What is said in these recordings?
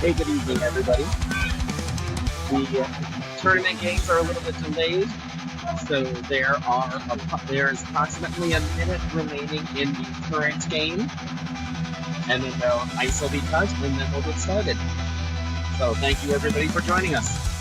Hey, good evening, everybody. The tournament games are a little bit delayed, so there is approximately a minute remaining in the current game, and then the ice will be cut, and then we'll get started. So thank you, everybody, for joining us.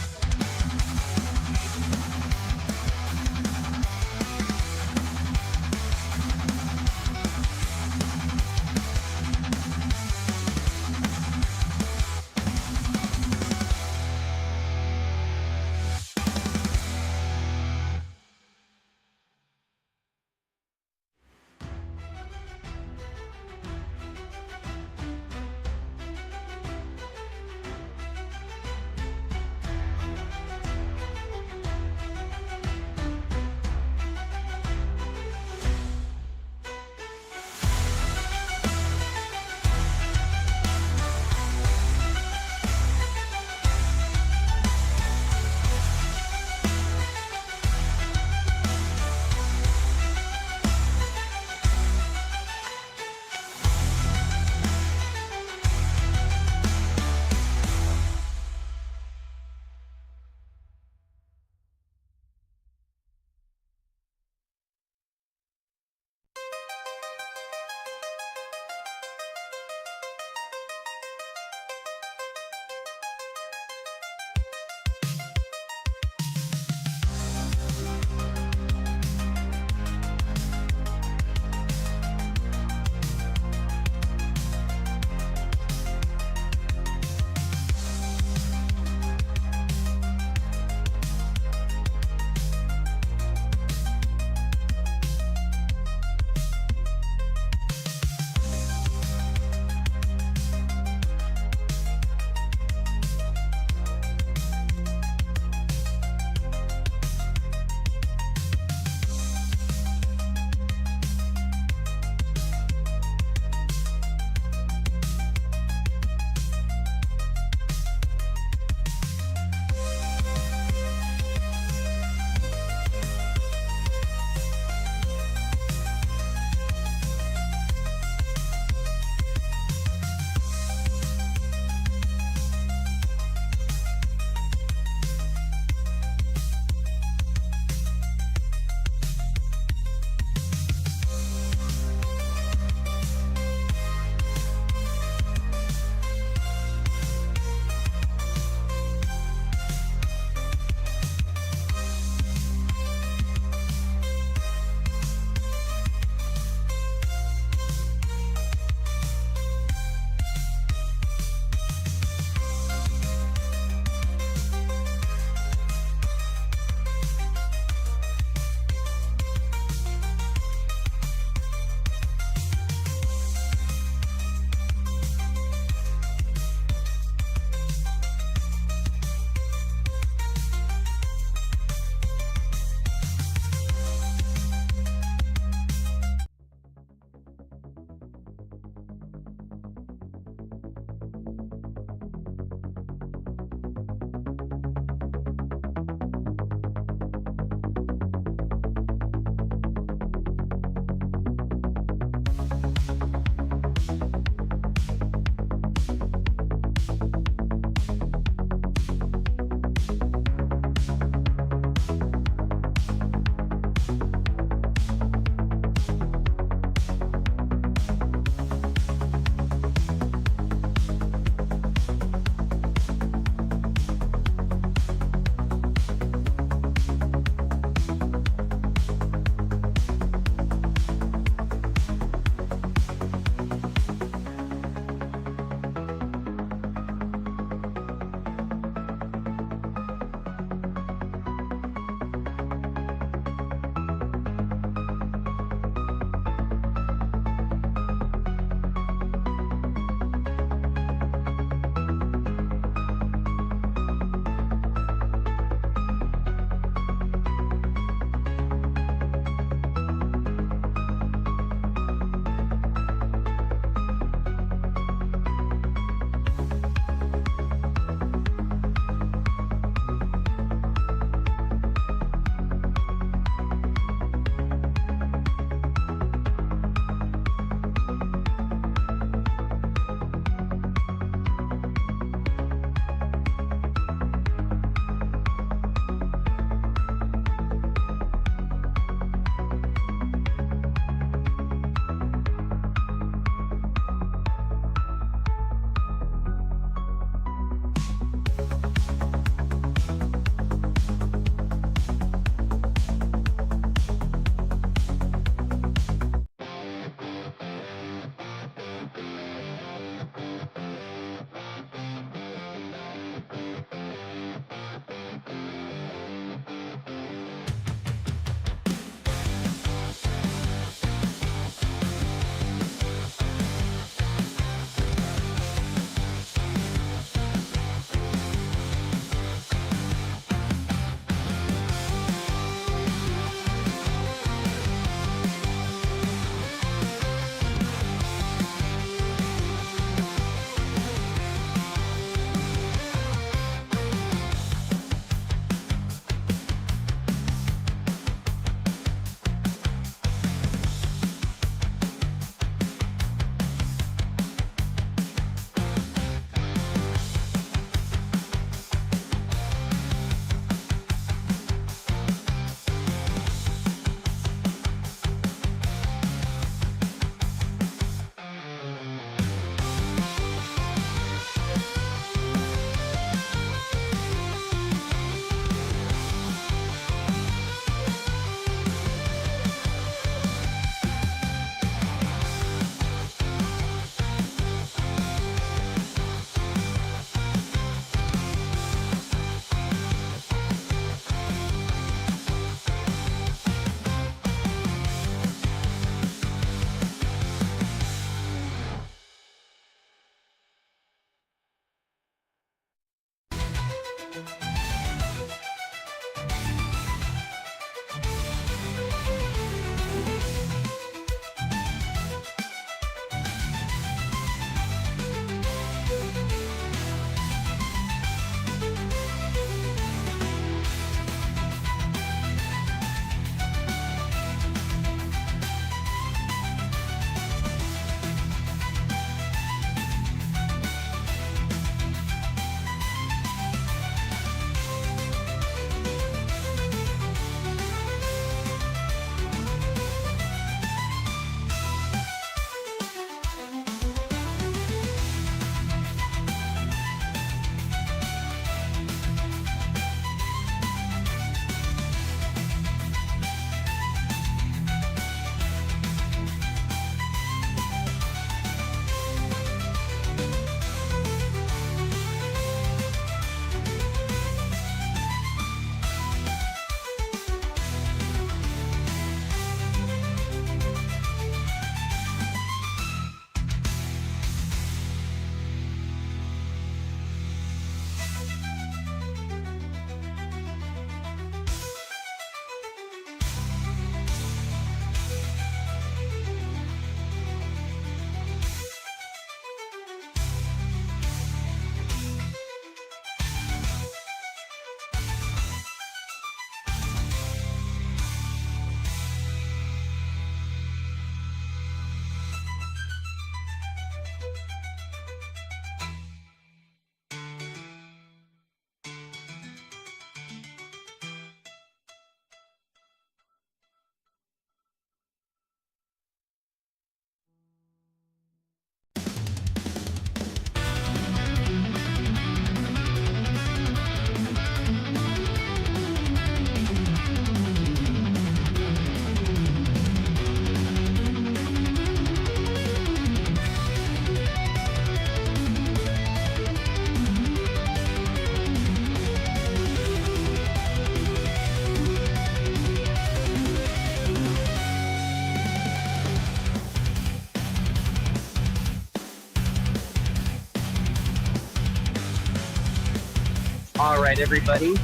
All right, everybody.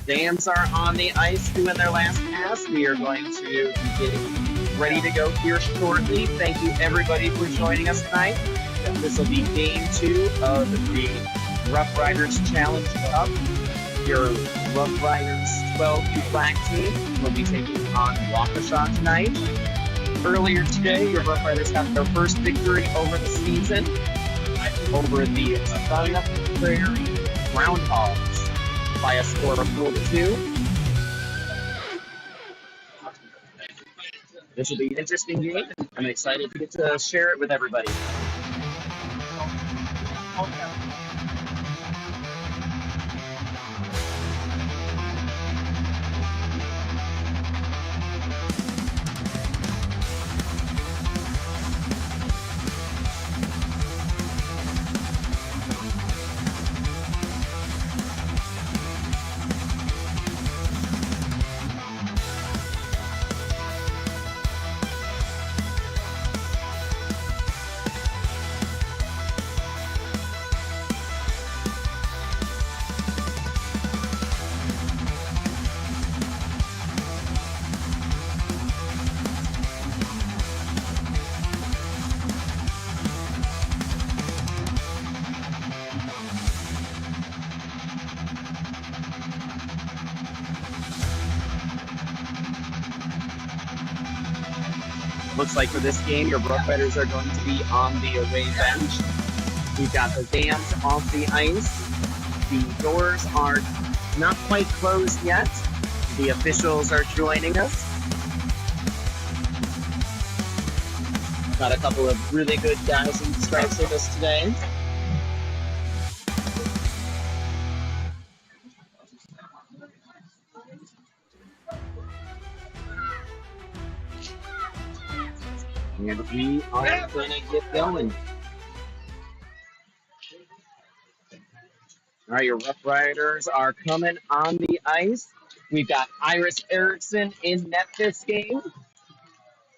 Dams are on the ice doing their last pass. We are going to be getting ready to go here shortly. Thank you, everybody, for joining us tonight. This will be game 2 of the Roughriders Challenge Cup. Your Roughriders 12 Black team will be taking on Waukesha tonight. Earlier today, your Roughriders got their first victory over the season over the Sun Prairie Groundhogs by a score of 4-2. This will be an interesting game. I'm excited to get to share it with everybody. Looks like for this game, your Roughriders are going to be on the away bench. We've got the Dams off the ice. The doors are not quite closed yet. The officials are joining us. Got a couple of really good guys in stripes with us today. And we are going to get going. All right, your Roughriders are coming on the ice. We've got Iris Erickson in net this game.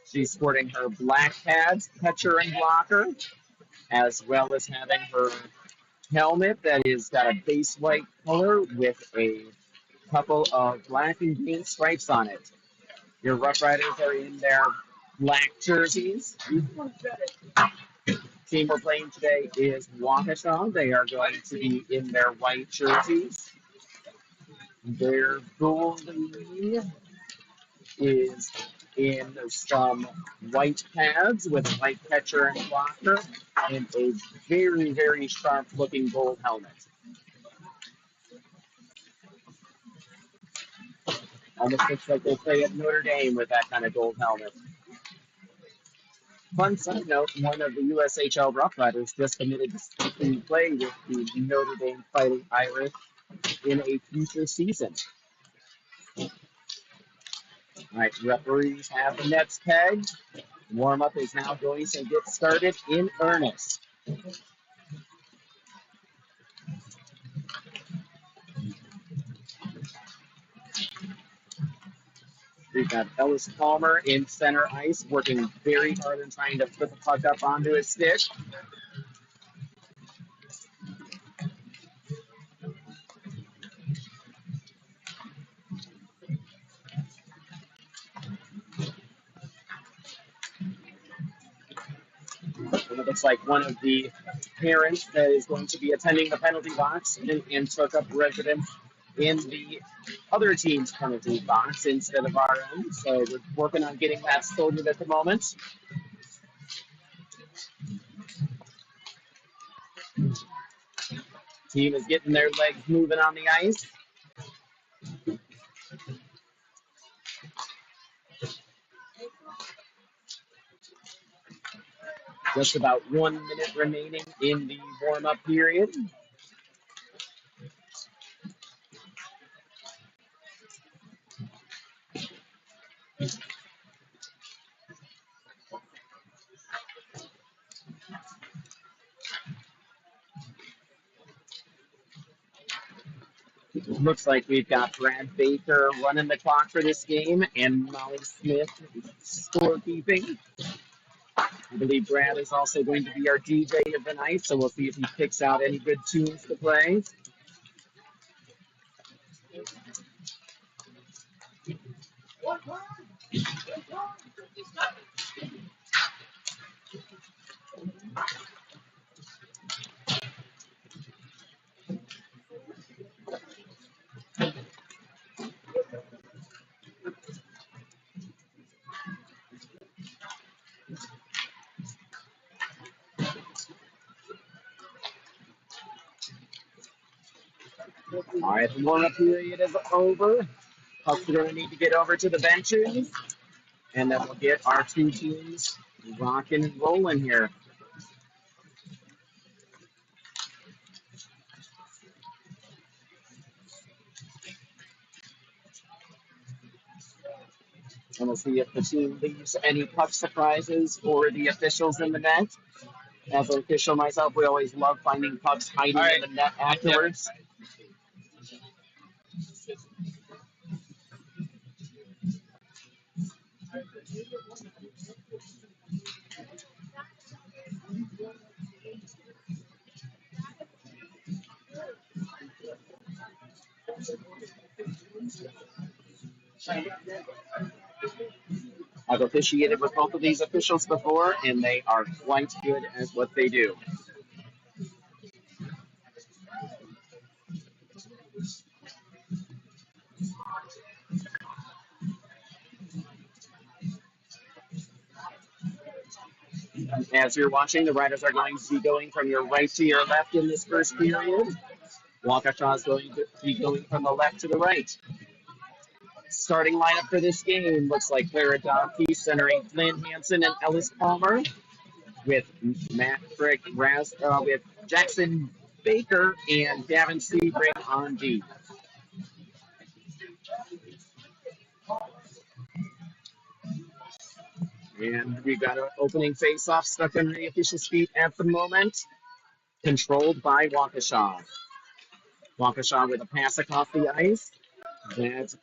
She's sporting her black pads, catcher and blocker, as well as having her helmet that is got a base white color with a couple of black and green stripes on it. Your Roughriders are in their black jerseys. Team we're playing today is Waukesha. They are going to be in their white jerseys. Their goalie is in some white pads with a white catcher and blocker and a very, very sharp looking gold helmet. Almost looks like they play at Notre Dame with that kind of gold helmet. Fun side note, one of the USHL Roughriders just committed to play with the Notre Dame Fighting Irish in a future season. All right, referees have the nets pegged. Warm-up is now going to get started in earnest. We've got Ellis Palmer in center ice, working very hard and trying to put the puck up onto his stick. And it looks like one of the parents that is going to be attending the penalty box and took up residence in the other team's penalty box instead of our own. So we're working on getting that sorted at the moment. Team is getting their legs moving on the ice. Just about 1 minute remaining in the warm-up period. Looks like we've got Brad Baker running the clock for this game and Molly Smith scorekeeping. I believe Brad is also going to be our DJ of the night, so we'll see if he picks out any good tunes to play. All right, the warm-up period is over. Pucks are going to need to get over to the benches, and then we'll get our two teams rocking and rolling here. And we'll see if the team leaves any puck surprises for the officials in the net. As an official myself, we always love finding pucks hiding in the net afterwards. I've officiated with both of these officials before, and they are quite good at what they do. As you're watching, the Riders are going to be going from your right to your left in this first period. Waukesha is going to be going from the left to the right. Starting lineup for this game looks like Clara Donkey centering Flynn Hansen and Ellis Palmer, with Matt Frick, with Jackson Baker and Gavin Sebring on D. And we've got an opening face-off stuck under the official's feet at the moment, controlled by Waukesha. Waukesha with a pass across the ice. That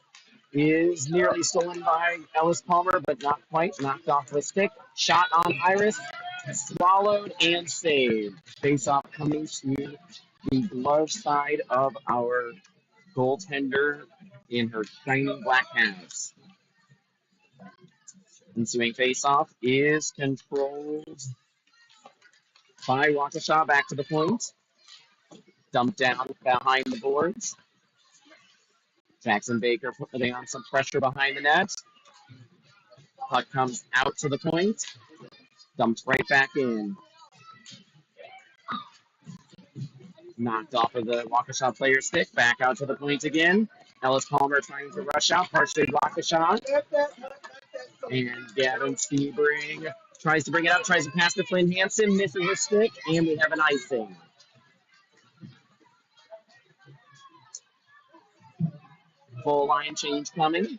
is nearly stolen by Ellis Palmer, but not quite. Knocked off the stick. Shot on Iris. Swallowed and saved. Face-off coming to the glove side of our goaltender in her shiny black hands. Ensuing face-off is controlled by Waukesha. Back to the point. Dumped down behind the boards. Jackson Baker putting on some pressure behind the net. Puck comes out to the point. Dumped right back in. Knocked off of the Waukesha player's stick. Back out to the point again. Ellis Palmer trying to rush out. Partially Waukesha. And Gavin Sebring tries to bring it up. Tries to pass to Flynn Hansen. Misses the stick. And we have an icing. Full line change coming.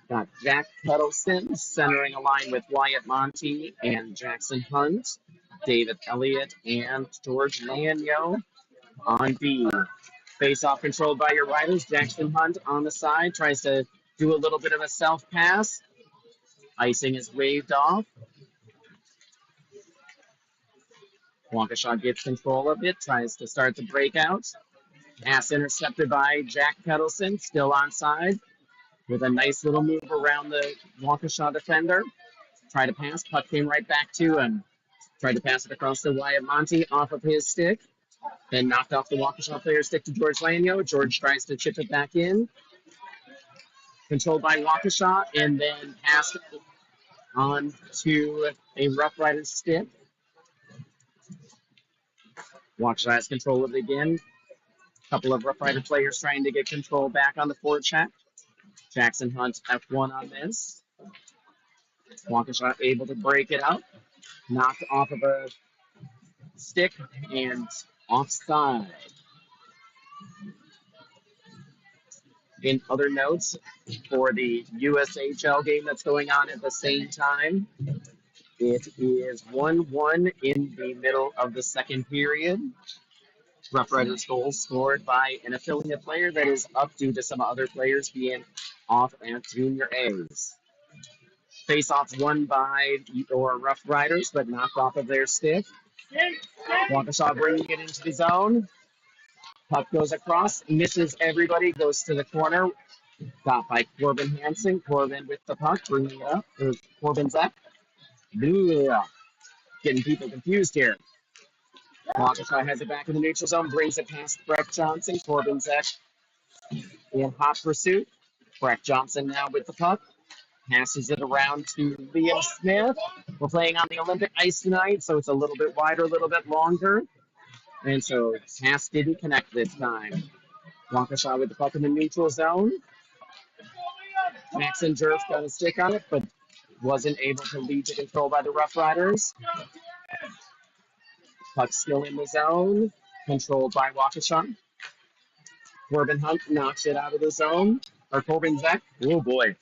Got Jack Kettleson centering a line with Wyatt Monty and Jackson Hunt, David Elliott, and George Lanyo on B. Face-off controlled by your Riders. Jackson Hunt on the side tries to do a little bit of a self-pass. Icing is waved off. Waukesha gets control of it, tries to start the breakout. Pass intercepted by Jack Kettleson, still onside, with a nice little move around the Waukesha defender. Tried to pass, puck came right back to him. Tried to pass it across to Wyatt Monty off of his stick. Then knocked off the Waukesha player's stick to George Lanyo. George tries to chip it back in. Controlled by Waukesha, and then passed on to a Roughriders stick. Waukesha has control of it again. A couple of Roughrider players trying to get control back on the forecheck. Jackson Hunt F1 on this. Waukesha able to break it up. Knocked off of a stick and offside. In other notes, for the USHL game that's going on at the same time, it is 1-1 in the middle of the second period. Roughriders goals scored by an affiliate player that is up due to some other players being off at junior A's. Face-off won by your Roughriders, but knocked off of their stick. Waukesha bringing it into the zone. Puck goes across, misses everybody, goes to the corner. Got by Corbin Hansen. Corbin with the puck, bringing it up. There's Corbin Zek. Yeah. Getting people confused here. Waukesha has it back in the neutral zone, brings it past Brett Johnson. Corbin Zek in hot pursuit. Brett Johnson now with the puck. Passes it around to Liam Smith. We're playing on the Olympic ice tonight, so it's a little bit wider, a little bit longer. And so pass didn't connect this time. Waukesha with the puck in the neutral zone. Max and Jerf got a stick on it, but wasn't able to lead to control by the Roughriders. Puck still in the zone, controlled by Waukesha. Corbin Hunt knocks it out of the zone. Or Corbin Zek. Oh boy.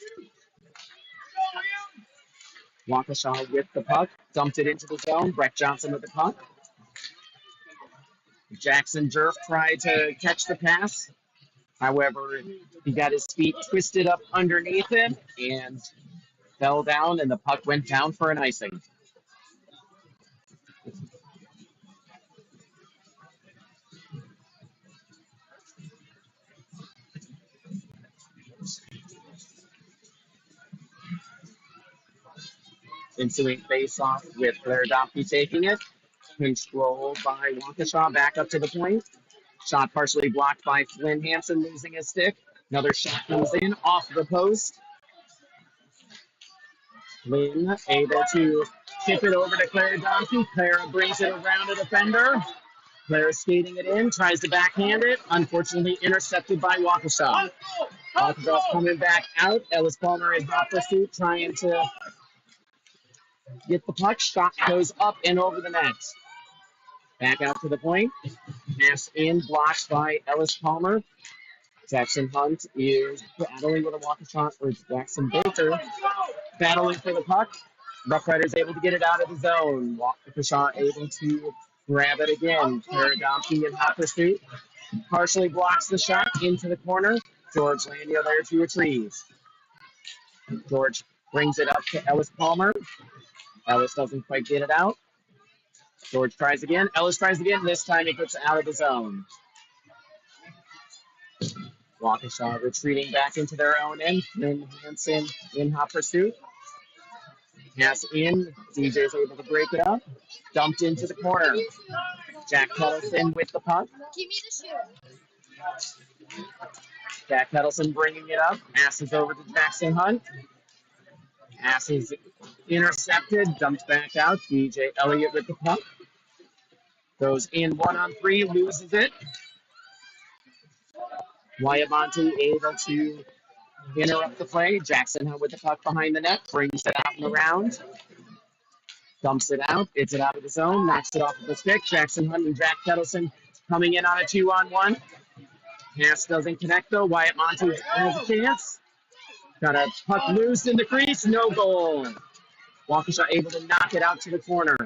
Waukesha with the puck, dumped it into the zone. Brett Johnson with the puck. Jackson Jerf tried to catch the pass. However, he got his feet twisted up underneath him and fell down, and the puck went down for an icing. Ensuing face-off with Blair Dompke taking it. Controlled by Waukesha back up to the point. Shot partially blocked by Flynn Hansen, losing his stick. Another shot comes in off the post. Flynn able to tip it over to Clara Dompke. Clara brings it around a defender. Clara skating it in, tries to backhand it. Unfortunately intercepted by Waukesha. Waukesha's coming back out. Ellis Palmer in hot pursuit, trying to get the puck. Shot goes up and over the net. Back out to the point. Pass in, blocked by Ellis Palmer. Jackson Hunt is battling with a Waukesha, or Jackson Baker battling for the puck. Roughriders able to get it out of the zone. Waukesha able to grab it again. Paradomke in hot pursuit. Partially blocks the shot into the corner. George Landio there to retrieve. George brings it up to Ellis Palmer. Ellis doesn't quite get it out. George tries again. Ellis tries again. This time it gets out of the zone. Waukesha retreating back into their own end. Flynn Hansen in hot pursuit. Pass in. DJ's able to break it up. Dumped into the corner. Jack Kettleson with the puck. Jack Kettleson bringing it up. Passes over to Jackson Hunt. Pass is intercepted. Dumped back out. DJ Elliott with the puck. Goes in 1-on-3. Loses it. Wyatt Monty able to interrupt the play. Jackson Hunt with the puck behind the net. Brings it out and around. Dumps it out. Gets it out of the zone. Knocks it off of the stick. Jackson Hunt and Jack Kettleson coming in on a 2-on-1. Pass doesn't connect though. Wyatt Monty has a chance. Got a puck loose in the crease. No goal. Waukesha able to knock it out to the corner.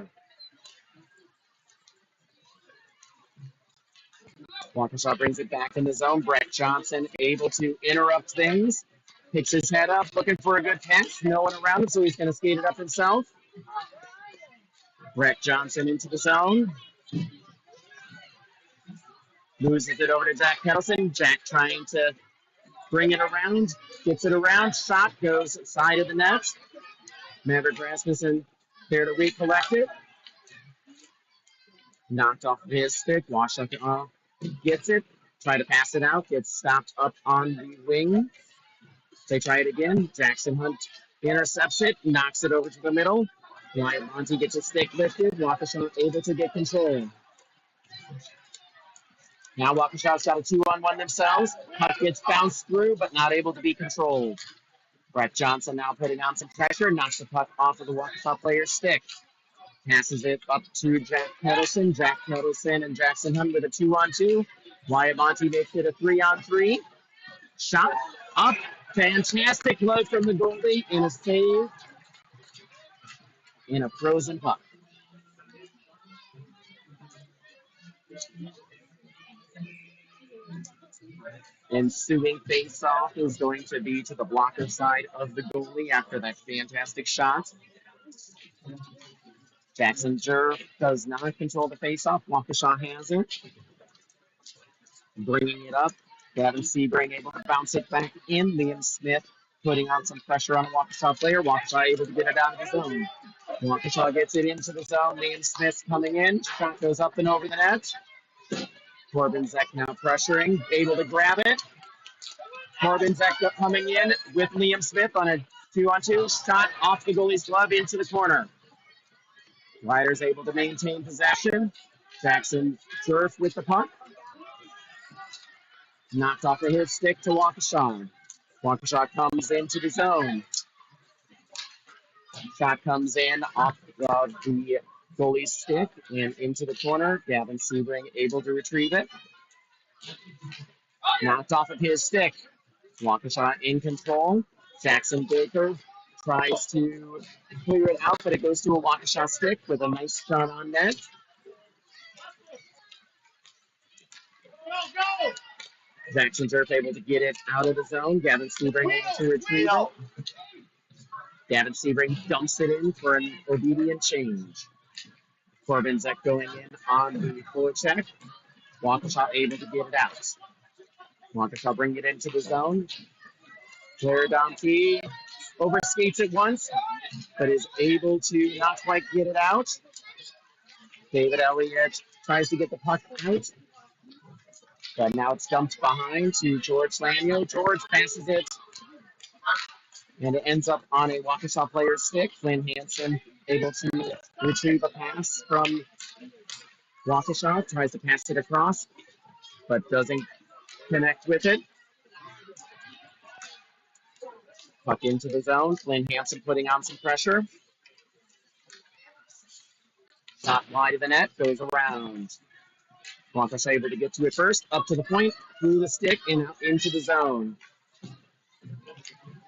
Waukesha brings it back in the zone. Brett Johnson able to interrupt things. Picks his head up, looking for a good pass. No one around him, so he's going to skate it up himself. Brett Johnson into the zone. Loses it over to Jack Kettleson. Jack trying to bring it around. Gets it around. Shot goes side of the net. Maverick Rasmussen there to recollect it. Knocked off of his stick. Waukesha gets it. Try to pass it out. Gets stopped up on the wing. They try it again. Jackson Hunt intercepts it. Knocks it over to the middle. Wyatt Monty gets his stick lifted. Waukesha able to get control. Now Waukesha's got a 2-on-1 themselves. Puck gets bounced through, but not able to be controlled. Brett Johnson now putting on some pressure. Knocks the puck off of the Waukesha player's stick. Passes it up to Jack Kettleson. Jack Kettleson and Jackson Hunt with a 2-on-2. Wyatt Monty makes it a 3-on-3. Shot up. Fantastic look from the goalie in a save in a frozen puck. Ensuing face-off is going to be to the blocker side of the goalie after that fantastic shot. Jackson Jerv does not control the faceoff. Waukesha has it. Bringing it up. Gavin Sebring able to bounce it back in. Liam Smith putting on some pressure on a Waukesha player. Waukesha able to get it out of the zone. Waukesha gets it into the zone. Liam Smith coming in. Shot goes up and over the net. Corbin Zek now pressuring. Able to grab it. Corbin Zek coming in with Liam Smith on a 2-on-2. Shot off the goalie's glove into the corner. Riders able to maintain possession. Jackson Jerf with the puck. Knocked off of his stick to Waukesha. Waukesha comes into the zone. Shot comes in off of the goalie's stick and into the corner. Gavin Sebring able to retrieve it. Knocked off of his stick. Waukesha in control. Jackson Baker tries to clear it out, but it goes to a Waukesha stick with a nice shot on net. Jackson Jerf able to get it out of the zone. Gavin Sebring able to retrieve it. Gavin Sebring dumps it in for an obedient change. Corbin Zek going in on the forecheck. Waukesha able to get it out. Waukesha bring it into the zone. Claire Domke overskates it once, but is able to not quite get it out. David Elliott tries to get the puck out, but now it's dumped behind to George Lanyo. George passes it, and it ends up on a Waukesha player's stick. Flynn Hansen able to retrieve a pass from Waukesha, tries to pass it across, but doesn't connect with it. Puck into the zone. Flynn Hansen putting on some pressure. Shot wide of the net, goes around. Waukesha able to get to it first, up to the point, through the stick, and out into the zone.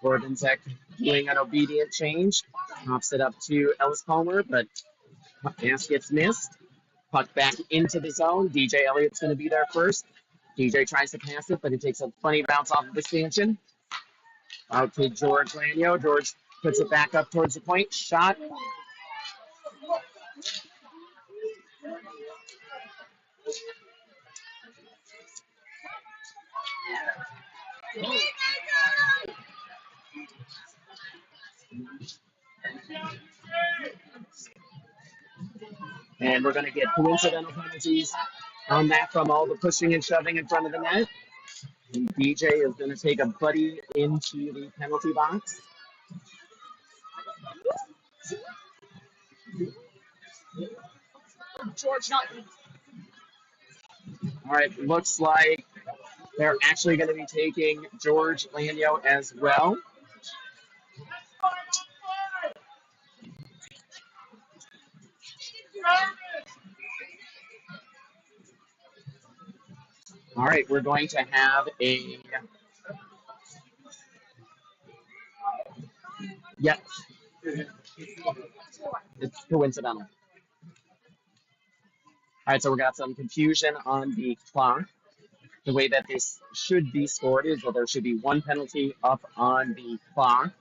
Corbin Zek doing an obedient change. Pops it up to Ellis Palmer, but pass gets missed. Puck back into the zone. DJ Elliott's going to be there first. DJ tries to pass it, but it takes a funny bounce off of the stanchion. Out to George Lanyo. George puts it back up towards the point. Shot. And we're going to get coincidental penalties on that from all the pushing and shoving in front of the net. And DJ is going to take a buddy into the penalty box. All right, looks like they're actually going to be taking George Lanyo as well. All right, we're going to have a... Yep. It's coincidental. All right, so we got some confusion on the clock. The way that this should be scored is that there should be one penalty up on the clock.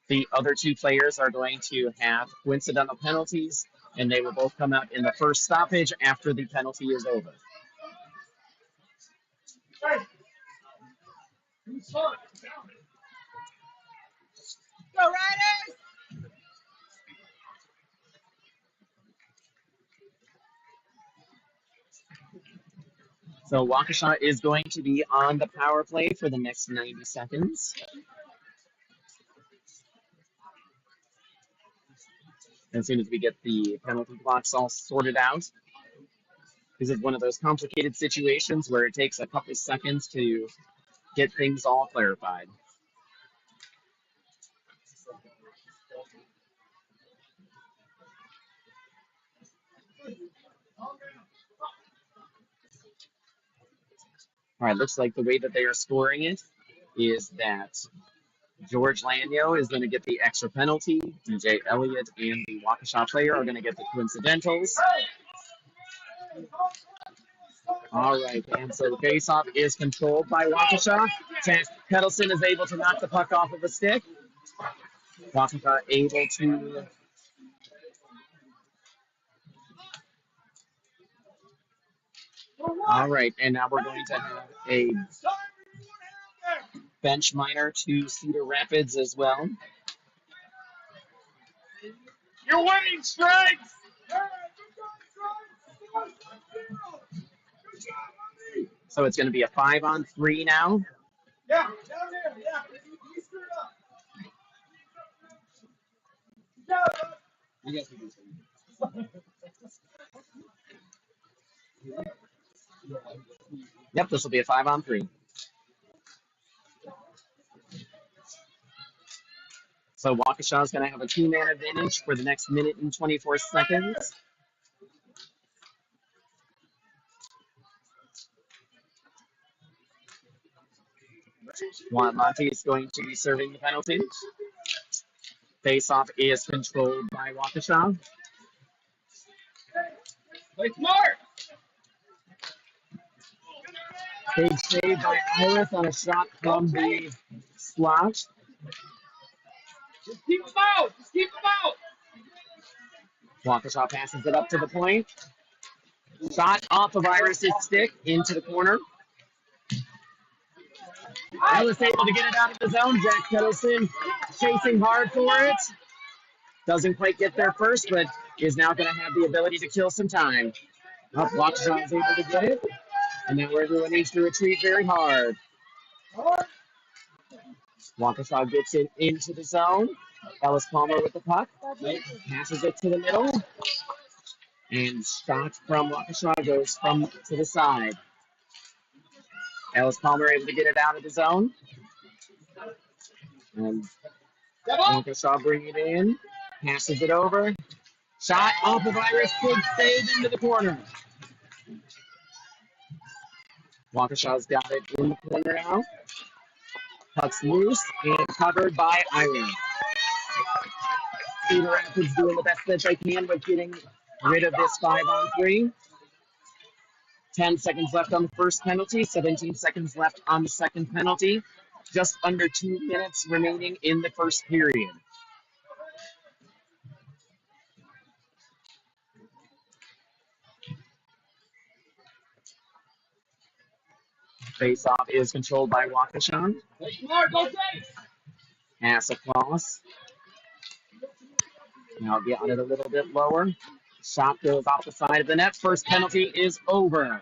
The other two players are going to have coincidental penalties, and they will both come out in the first stoppage after the penalty is over. Go Riders! So Waukesha is going to be on the power play for the next 90 seconds. As soon as we get the penalty blocks all sorted out, this is one of those complicated situations where it takes a couple seconds to get things all clarified. All right, looks like the way that they are scoring it is that George Lanyo is going to get the extra penalty. DJ Elliott and the Waukesha player are going to get the coincidentals. All right, and so the faceoff is controlled by Waukesha. Chance Peddleson is able to knock the puck off of the stick. Waukesha able to All right, and now we're going to have a bench minor to Cedar Rapids as well. You're winning strikes. So it's going to be a 5-on-3 now. Yeah, down there. Yeah, he screwed up. Yep, this will be a 5-on-3. So Waukesha is going to have a 2-man advantage for the next minute and 24 seconds. Juan Monte is going to be serving the penalty. Face-off is controlled by Waukesha. Play smart. Big save by Iris on a shot from the slot. Just keep him out. Just keep him out. Waukesha passes it up to the point. Shot off of Iris's stick into the corner. Ellis able to get it out of the zone. Jack Kettleson chasing hard for it. Doesn't quite get there first, but is now going to have the ability to kill some time. Waukesha is able to get it. And now everyone needs to retreat very hard. Waukesha gets it into the zone. Ellis Palmer with the puck. Passes it to the middle. And shot from Waukesha goes from to the side. Ellis Palmer able to get it out of the zone. And Waukesha bring it in. Passes it over. Shot off of Iris. Big save into the corner. Waukesha's got it in the corner now. Puck's loose and covered by Iris. Cedar Rapids doing the best that they can with getting rid of this 5-on-3. 10 seconds left on the first penalty, 17 seconds left on the second penalty. Just under 2 minutes remaining in the first period. Face-off is controlled by Waukesha. Pass across. Now get it a little bit lower. Shot goes off the side of the net. First penalty is over.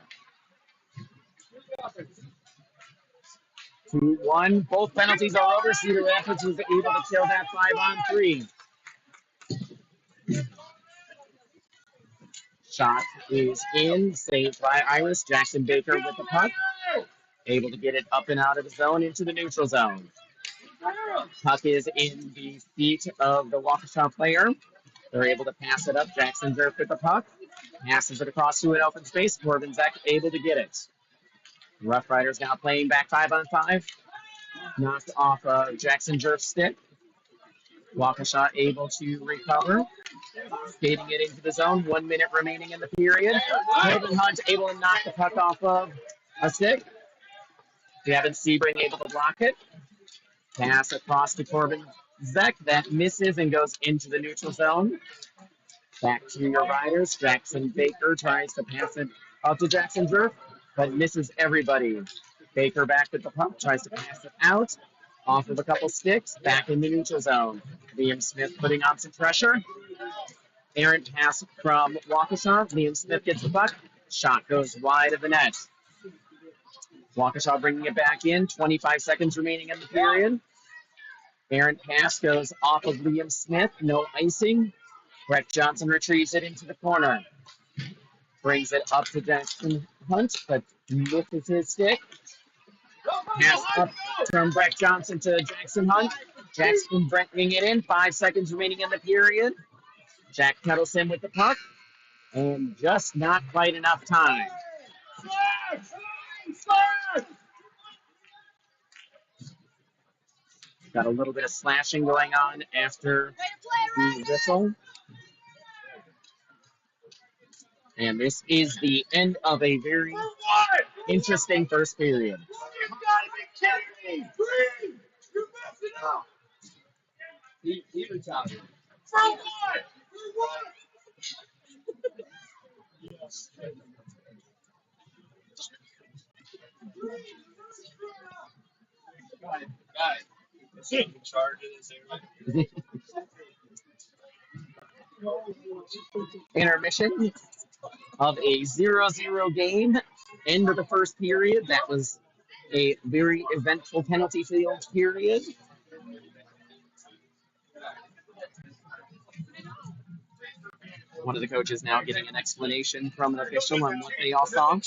2-1. Both penalties are over. Cedar Rapids was able to kill that 5-on-3. Shot is in. Saved by Iris. Jackson Baker with the puck. Able to get it up and out of the zone into the neutral zone. Puck is in the feet of the Waukesha player. They're able to pass it up. Jackson Durf with the puck. Passes it across to an open space. Corbin Zek able to get it. Roughriders now playing back 5-on-5. Knocked off Jackson Durf's stick. Waukesha able to recover. Skating it into the zone. 1 minute remaining in the period. Corbin Hunt able to knock the puck off of a stick. Gavin Sebring able to block it. Pass across to Corbin Zek. That misses and goes into the neutral zone. Back to your riders. Jackson Baker tries to pass it up to Jackson Durf, but misses everybody. Baker back with the puck, tries to pass it out. Off of a couple sticks, back in the neutral zone. Liam Smith putting on some pressure. Errant pass from Waukesha. Liam Smith gets the puck. Shot goes wide of the net. Waukesha bringing it back in. 25 seconds remaining in the period. Errant pass goes off of Liam Smith. No icing. Brett Johnson retrieves it into the corner. Brings it up to Jackson Hunt, but misses his stick. Pass up from Brett Johnson to Jackson Hunt. Jackson bringing it in. 5 seconds remaining in the period. Jack Kettleson with the puck. And just not quite enough time. Got a little bit of slashing going on after the whistle. And this is the end of a very interesting first period. You've got to be kidding me. Green, you're messing up. He retaliated. For what? For what? Intermission of a 0-0 game. End of the first period. That was a very eventful penalty field period. One of the coaches now getting an explanation from an official on what they all saw.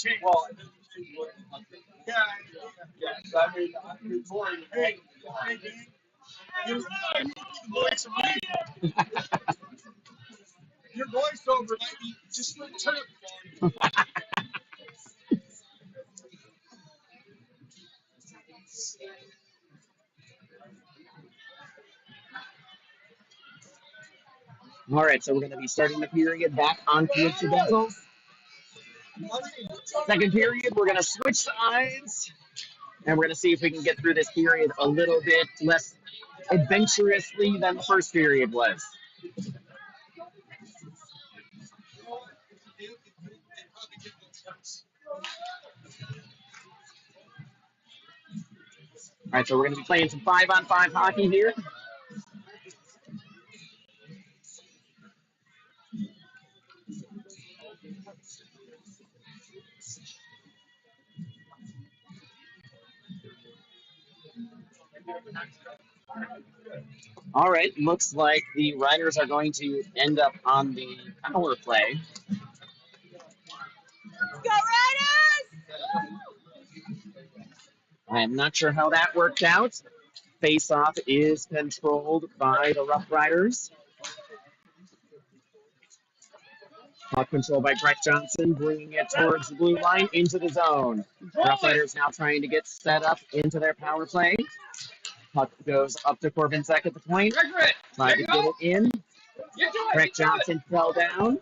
Your voiceover might be just turn up. All right, so we're going to be starting the period back on coincidentals. Second period, we're going to switch sides, and we're going to see if we can get through this period a little bit less adventurously than the first period was. All right, so we're going to be playing some 5-on-5 hockey here. All right, looks like the Riders are going to end up on the power play. Go Riders! I am not sure how that worked out. Face-off is controlled by the Roughriders. Puck control by Brett Johnson, bringing it towards the blue line into the zone. Roughriders now trying to get set up into their power play. Puck goes up to Corbin Zek at the point. Trying to get it in. Brett Johnson fell down.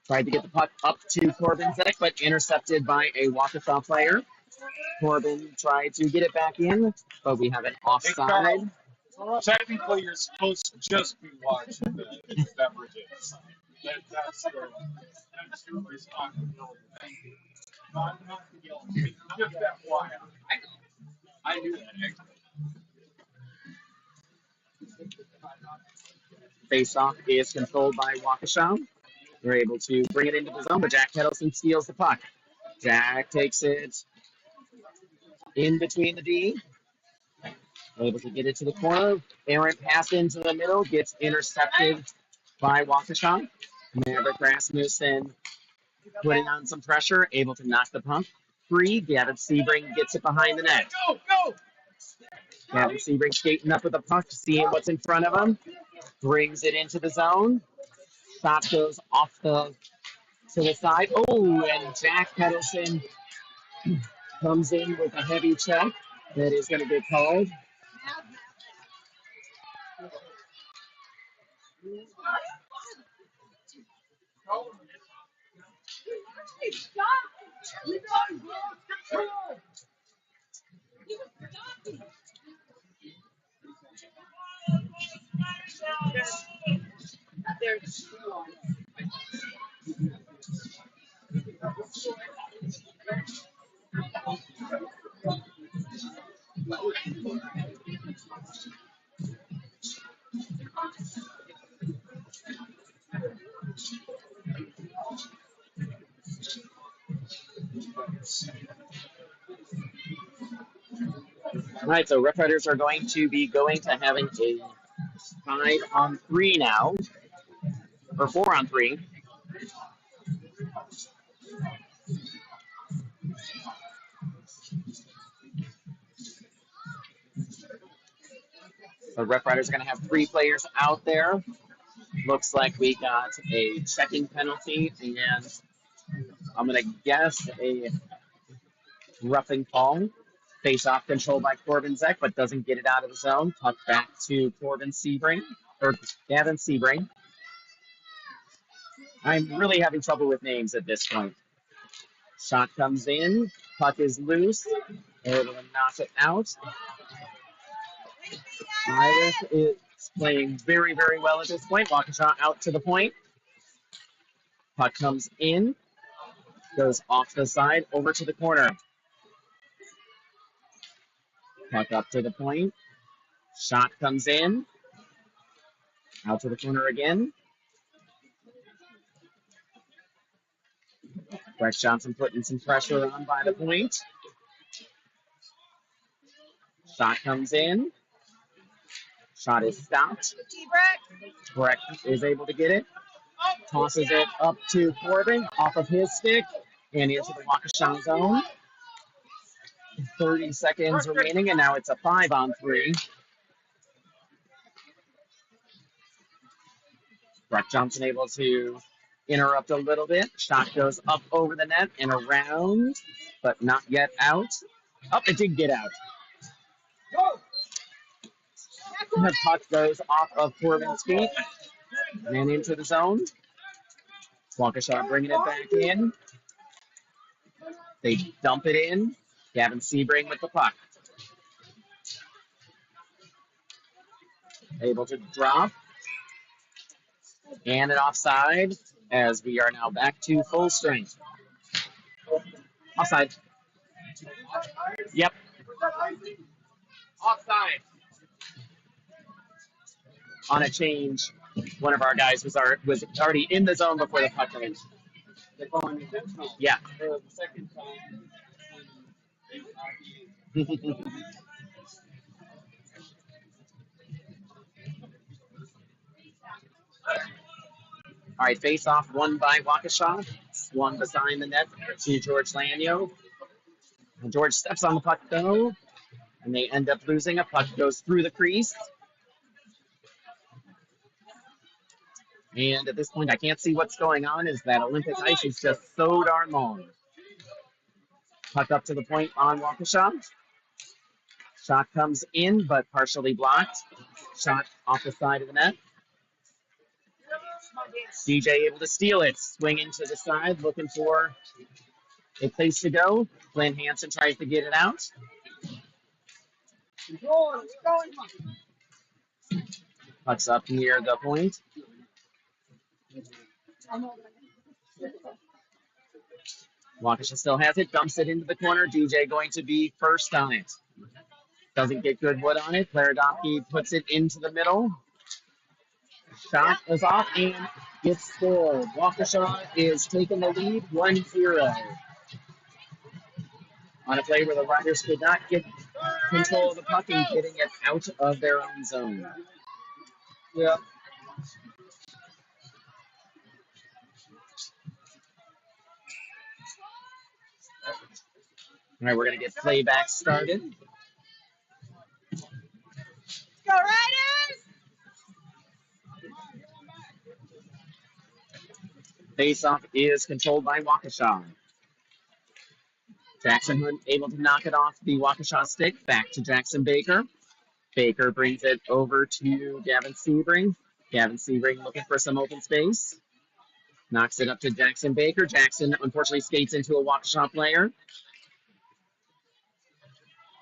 Tried to get the puck up to Corbin Zek, but intercepted by a Waukesha player. Corbin tried to get it back in, but we have an offside. Technically, you're supposed to just be watching the beverages. That's your responsibility. Not the yelling. Just that why. I knew that. Face-off is controlled by Waukesha. They're able to bring it into the zone, but Jack Kettleson steals the puck. Jack takes it in between the D. Able to get it to the corner. Errant pass into the middle. Gets intercepted by Waukesha. Maverick Rasmussen putting on some pressure. Able to knock the puck free. Gavin Sebring gets it behind the net. Go! Gavin Sebring skating up with the puck, seeing what's in front of him. Brings it into the zone. Shot goes off to the side. Oh, and Jack Kettleson comes in with a heavy check that is going to get called. All right, so Roughriders are going to be going to having a 5-on-3 now, or 4-on-3. The Roughriders are going to have 3 players out there. Looks like we got a checking penalty, and I'm going to guess a roughing call. Face-off control by Corbin Zek, but doesn't get it out of the zone. Puck back to Gavin Sebring. I'm really having trouble with names at this point. Shot comes in. Puck is loose. Able to knock it out. Iris is playing very, very well at this point. Waukesha out to the point. Puck comes in. Goes off the side, over to the corner. Puck up to the point. Shot comes in. Out to the corner again. Rex Johnson putting some pressure on by the point. Shot comes in. Shot is stopped. Breck is able to get it. Tosses it up to Corbin off of his stick and into the Waukesha zone. 30 seconds remaining, and now it's a 5-on-3. Breck Johnson able to interrupt a little bit. Shot goes up over the net and around, but not yet out. Oh, it did get out. The puck goes off of Corbin's feet and into the zone. Waukesha bringing it back in. They dump it in. Gavin Sebring with the puck. Able to drop. And an offside as we are now back to full strength. Offside. Yep. Offside. On a change, one of our guys was already in the zone before the puck came in. Yeah. All right, face off won by Waukesha. Swung behind the net to George Lanyo. And George steps on the puck though, and they end up losing. A puck goes through the crease. And at this point, I can't see what's going on. Is that Olympic ice is just so darn long. Puck up to the point on Waukesha. Shot comes in, but partially blocked. Shot off the side of the net. DJ able to steal it. Swinging to the side, looking for a place to go. Glenn Hansen tries to get it out. Puck's up near the point. Waukesha still has it. Dumps it into the corner. DJ going to be first on it. Doesn't get good wood on it. Claire Domke puts it into the middle. Shot is off and gets scored. Waukesha is taking the lead 1-0. On a play where the Riders could not get control of the puck and getting it out of their own zone. Yeah. All right, we're going to get playback started. Go Riders! Face-off is controlled by Waukesha. Jackson Hunt able to knock it off the Waukesha stick. Back to Jackson Baker. Baker brings it over to Gavin Sebring. Gavin Sebring looking for some open space. Knocks it up to Jackson Baker. Jackson unfortunately skates into a Waukesha player.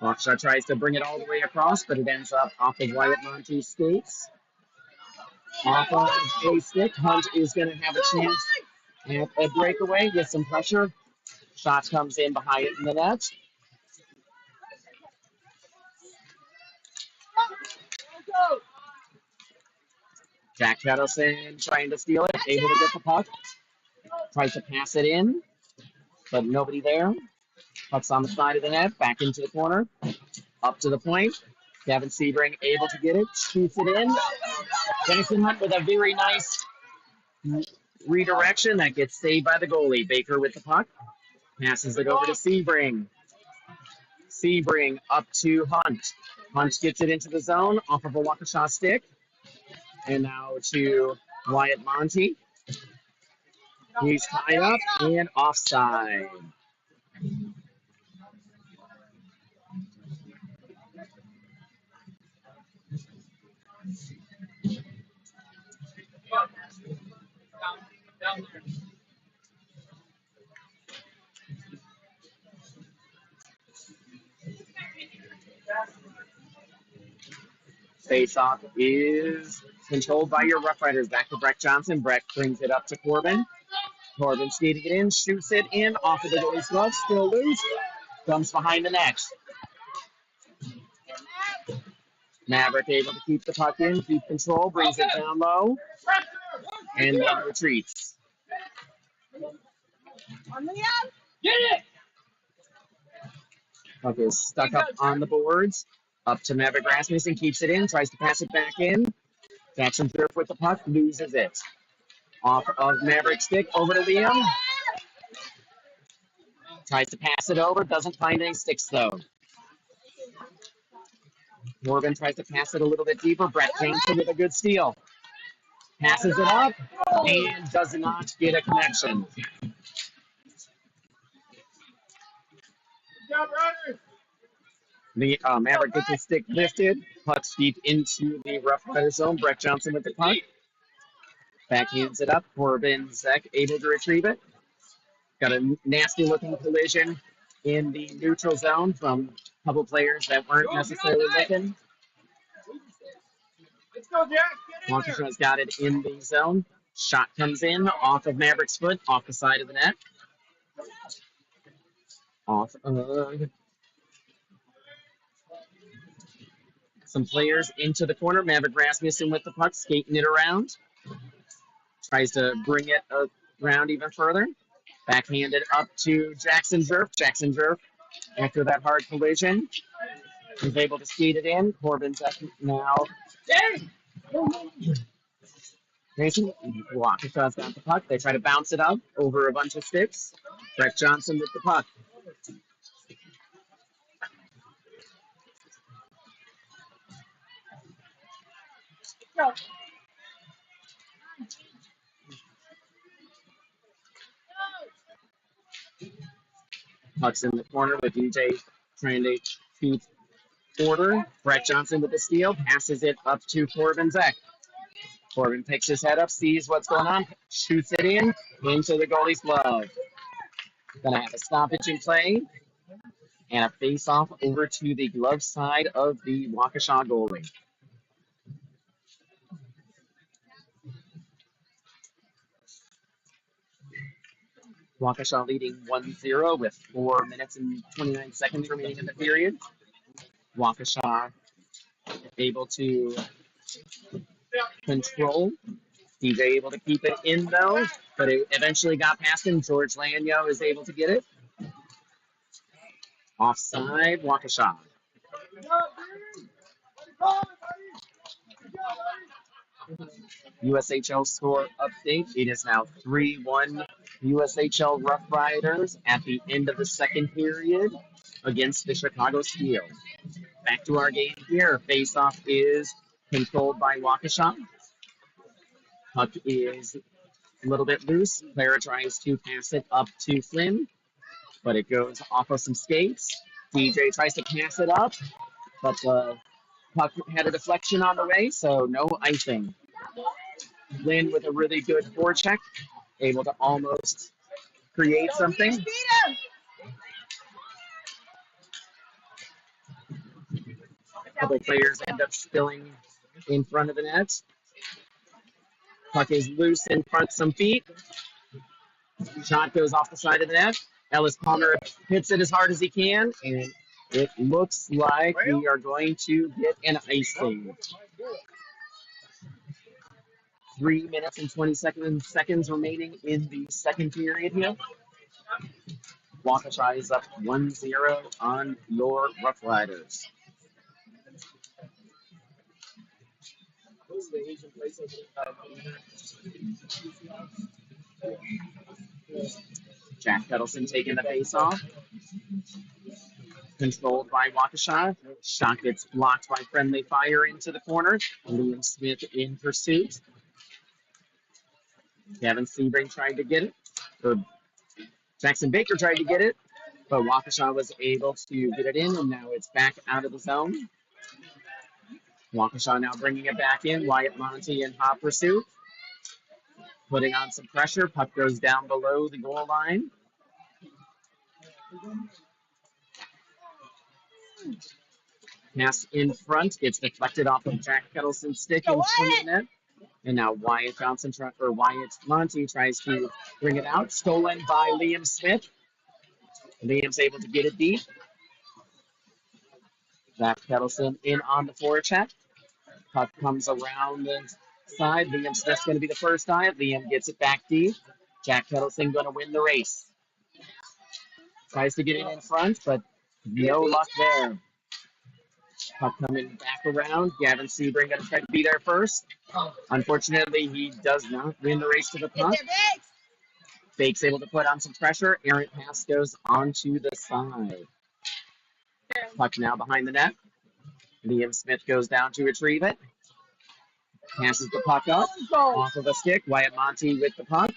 Waukesha tries to bring it all the way across, but it ends up off of Wyatt Monte's skates. Off of a stick. Hunt is going to have a chance at a breakaway, get some pressure. Shot comes in behind it in the net. Jack Kettleson trying to steal it, able to get the puck. Tries to pass it in, but nobody there. Puck's on the side of the net, back into the corner, up to the point. Gavin Sebring able to get it, shoots it in. Jackson Hunt with a very nice redirection that gets saved by the goalie. Baker with the puck, passes it over to Sebring. Sebring up to Hunt. Hunt gets it into the zone off of a Waukesha stick. And now to Wyatt Monte. He's tied up and offside. Face-off is controlled by your Roughriders. Back to Breck Johnson. Breck brings it up to Corbin. Corbin skating it in, shoots it in, off of the goalie's glove, still loose, comes behind the net. Maverick able to keep the puck in, keep control, brings it down low, and then retreats. Puck is stuck up on the boards. Up to Maverick Rasmussen, keeps it in, tries to pass it back in. Jackson Durf with the puck, loses it. Off of Maverick's stick, over to Liam. Tries to pass it over, doesn't find any sticks though. Morgan tries to pass it a little bit deeper. Brett Jameson with a good steal. Passes it up and does not get a connection. The Maverick gets his stick lifted. Puck deep into the Roughriders zone. Brett Johnson with the puck. Backhands it up. Corbin Zek able to retrieve it. Got a nasty looking collision in the neutral zone from a couple players that weren't necessarily looking. Waukesha's got it in the zone. Shot comes in off of Maverick's foot, off the side of the net. Off of some players into the corner. Maverick Rasmussen with the puck, skating it around. Tries to bring it around even further. Backhanded up to Jackson Durf. Jackson Durf, after that hard collision, is able to skate it in. Corbin's up now. Mason, Waukesha's got the puck. They try to bounce it up over a bunch of sticks. Brett Johnson with the puck. Puck's in the corner with DJ trying to keep order. Brett Johnson with the steal. Passes it up to Corbin Zek. Corbin picks his head up, sees what's going on, shoots it in into the goalie's glove. Gonna have a stoppage in play and a face-off over to the glove side of the Waukesha goalie. Waukesha leading 1-0 with 4 minutes and 29 seconds remaining in the period. Waukesha able to control. DJ able to keep it in though, but it eventually got past him. George Lanyo is able to get it. Offside, Waukesha. USHL score update. It is now 3-1 USHL Roughriders at the end of the second period against the Chicago Steel. Back to our game here. Face-off is controlled by Waukesha. Puck is a little bit loose. Clara tries to pass it up to Flynn, but it goes off of some skates. DJ tries to pass it up, but the puck had a deflection on the way, so no icing. Lynn with a really good forecheck, able to almost create something. A couple players end up spilling in front of the net. Puck is loose in front, some feet. Shot goes off the side of the net. Ellis Palmer hits it as hard as he can, and it looks like we are going to get an icing. 3 minutes and 27 seconds remaining in the second period here. Waukesha is up 1-0 on your Roughriders. Jack Kettleson taking the face off. Controlled by Waukesha. Shot gets blocked by friendly fire into the corner. Liam Smith in pursuit. Kevin Sebring tried to get it. Or Jackson Baker tried to get it, but Waukesha was able to get it in, and now it's back out of the zone. Waukesha now bringing it back in. Wyatt Monty in hot pursuit. Putting on some pressure. Puck goes down below the goal line. Pass in front. Gets deflected off of Jack Kettleson's stick in front of the net. And now Wyatt Monty tries to bring it out. Stolen by Liam Smith. Liam's able to get it deep. Zach Kettleson in on the forecheck. Puck comes around the side. Liam Smith's going to be the first dive. Liam gets it back deep. Jack Kettleson going to win the race. Tries to get it in front, but no luck there. Puck coming back around. Gavin Sebring going to try to be there first. Unfortunately, he does not win the race to the puck. Bake's able to put on some pressure. Errant pass goes onto the side. Puck now behind the net. Liam Smith goes down to retrieve it. Passes the puck up off of a stick. Wyatt Monty with the puck.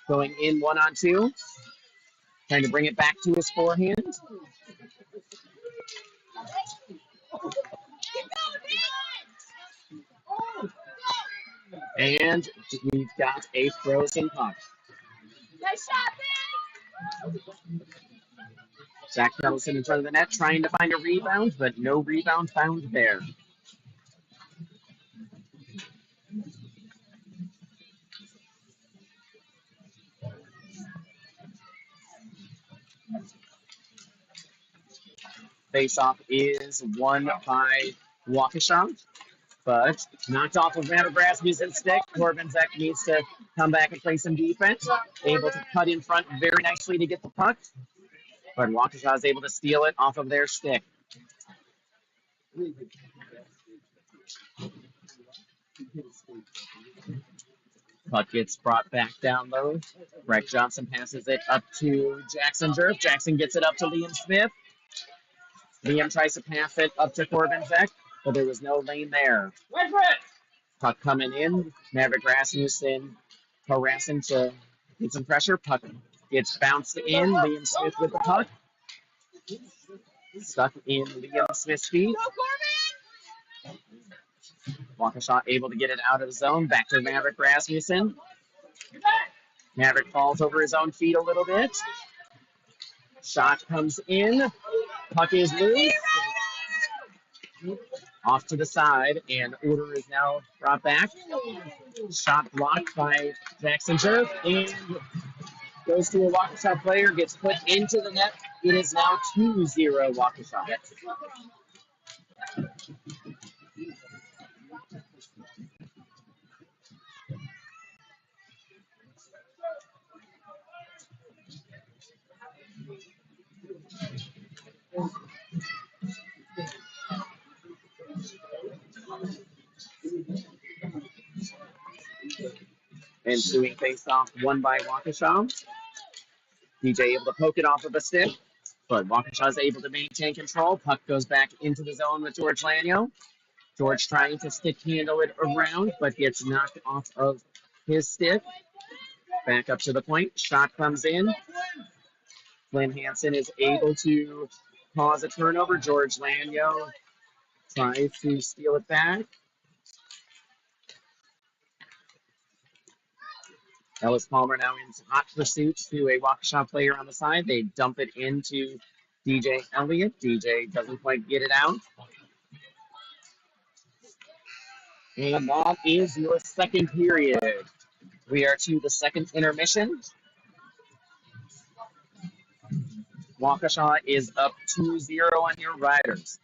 Going in 1-on-2. Trying to bring it back to his forehand. And we've got a frozen puck. Zach Kettleson in front of the net trying to find a rebound, but no rebound found there. Face-off is won by Waukesha, but knocked off of Matt Rasmussen's stick. Corbin Zek needs to come back and play some defense. Able to cut in front very nicely to get the puck, but Waukesha is able to steal it off of their stick. Puck gets brought back down low. Breck Johnson passes it up to Jackson Jerf. Jackson gets it up to Liam Smith. Liam tries to pass it up to Corbin Zek, but there was no lane there. Puck coming in. Maverick Rasmussen harassing to get some pressure. Puck gets bounced in. Liam Smith with the puck. Stuck in Liam Smith's feet. Waukesha able to get it out of the zone. Back to Maverick Rasmussen. Maverick falls over his own feet a little bit. Shot comes in. Puck is loose. Off to the side, and order is now brought back. Shot blocked by Jackson Jerf, and goes to a Waukesha player, gets put into the net. It is now 2-0 Waukesha. Ensuing face-off won by Waukesha. DJ able to poke it off of a stick, but Waukesha is able to maintain control. Puck goes back into the zone with George Lanyo. George trying to stick handle it around, but gets knocked off of his stick. Back up to the point. Shot comes in. Flynn Hansen is able to cause a turnover. George Lanyo tries to steal it back. Ellis Palmer now in hot pursuit to a Waukesha player on the side. They dump it into DJ Elliott. DJ doesn't quite get it out. And that is your second period. We are to the second intermission. Waukesha is up 2-0 on your Riders.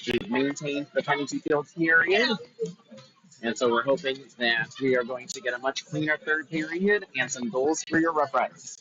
We've maintained the penalty kill period, and so we're hoping that we are going to get a much cleaner third period and some goals for your Rough Riders.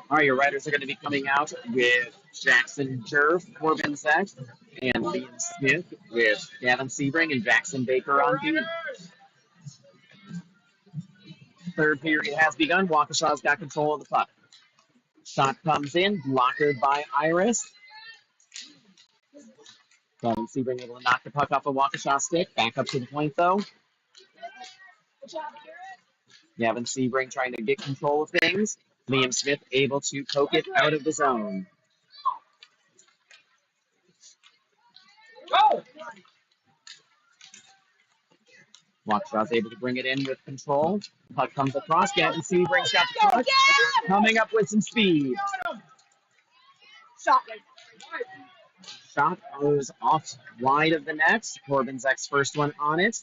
All right, your riders are going to be coming out with Jackson Jerv, Corbin Zach, and Liam Smith with Gavin Sebring and Jackson Baker on beat. Third period has begun. Waukesha's got control of the puck. Shot comes in, blocked by Iris. Gavin Sebring able to knock the puck off a Waukesha stick. Back up to the point, though. Gavin Sebring trying to get control of things. Liam Smith able to poke it out of the zone. Waukesha's able to bring it in with control. Puck comes across. Gavin Sebring's got the puck. Coming up with some speed. Shot goes off wide of the net. Corbin Zach's first one on it.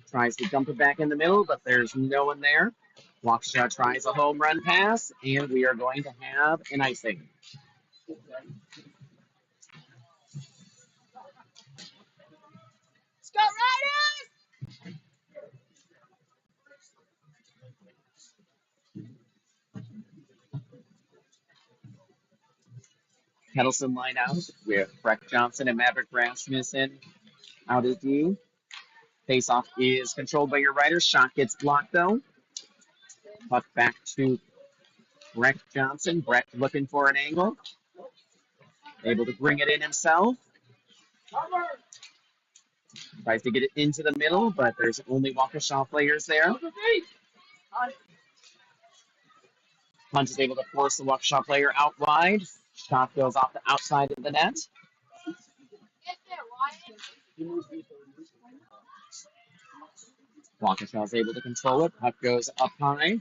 Tries to dump it back in the middle, but there's no one there. Waukesha tries a home run pass, and we are going to have an icing. Go Riders! Kettleson line out with Breck Johnson and Maverick Rasmussen out of D. Faceoff is controlled by your riders. Shot gets blocked, though. Puck back to Breck Johnson. Breck looking for an angle. Able to bring it in himself. Tries to get it into the middle, but there's only Waukesha players there. Hunt is able to force the Waukesha player out wide. Shot goes off the outside of the net. Waukesha is able to control it. Puck goes up high.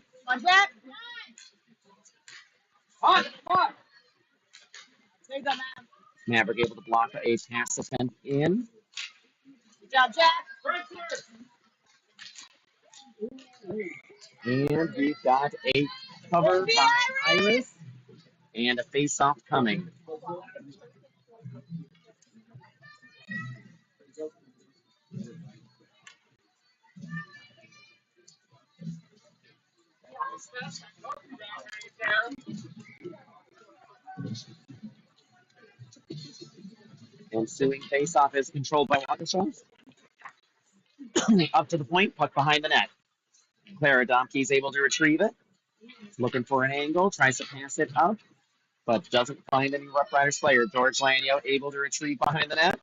Maverick able to block a pass attempt in. Good job, Jack. And we've got a cover by Iris and a face-off coming. Ensuing face-off is controlled by Waukesha. Up to the point, puck behind the net. Clara Domke is able to retrieve it. Looking for an angle, tries to pass it up, but doesn't find any Roughriders player. George Lanio able to retrieve behind the net.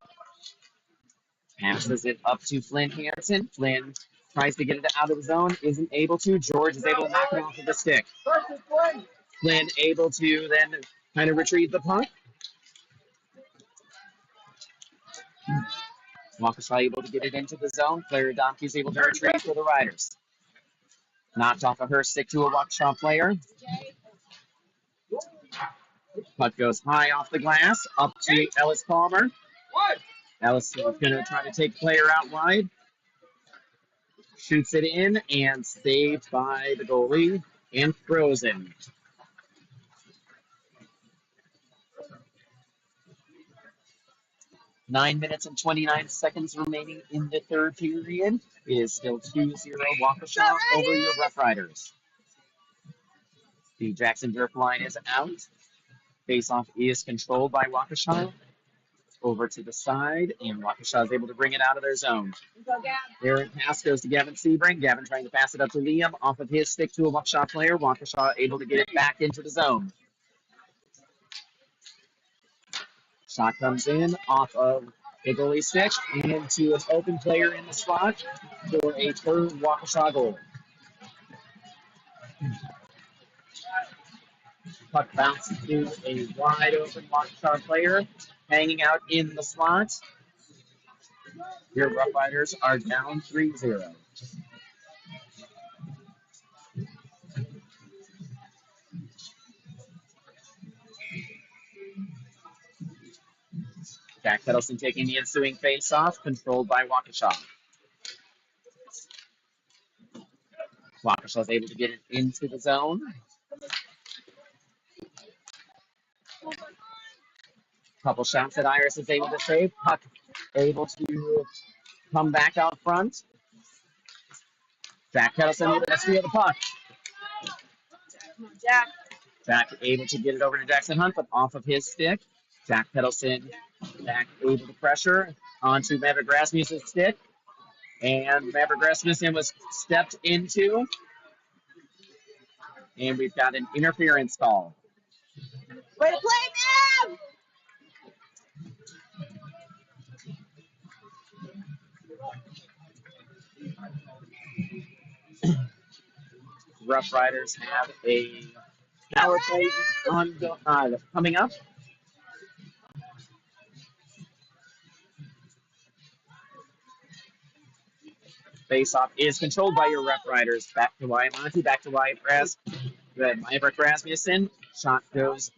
Passes it up to Flynn Hansen. Flynn tries to get it out of the zone, isn't able to. George is able to knock it off of the stick. Flynn able to then kind of retrieve the puck. Waukesha able to get it into the zone. Clara Domke is able to retrieve for the Riders. Knocked off of her stick to a Waukesha player. Puck goes high off the glass, up to Ellis Palmer. Ellis is going to try to take player out wide. Shoots it in and saved by the goalie and frozen. Nine minutes and 29 seconds remaining in the third period. It is still 2-0 Waukesha over your Roughriders. The Jackson Jerk line is out. Faceoff is controlled by Waukesha. Over to the side, and Waukesha is able to bring it out of their zone. Their pass goes to Gavin Sebring. Gavin trying to pass it up to Liam off of his stick to a Waukesha player. Waukesha able to get it back into the zone. Shot comes in off of the goalie stick into an open player in the slot for a third Waukesha goal. Puck bounces to a wide open Waukesha player hanging out in the slot. Your Roughriders are down 3-0. Jack Kettleson taking the ensuing face-off, controlled by Waukesha. Waukesha is able to get it into the zone. Couple shots that Iris is able to save. Puck able to come back out front. Jack Kettleson able to steal the puck. Jack. Jack able to get it over to Jackson Hunt, but off of his stick. Jack Peddleson back able to pressure onto Maverick Rasmussen's stick. And Maverick Rasmussen was stepped into. And we've got an interference call. Way to play, man! Roughriders have a power play coming up. Face-off is controlled by your Roughriders. Back to Wyatt Monty, back to Wyatt Maverick Rasmussen. Shot goes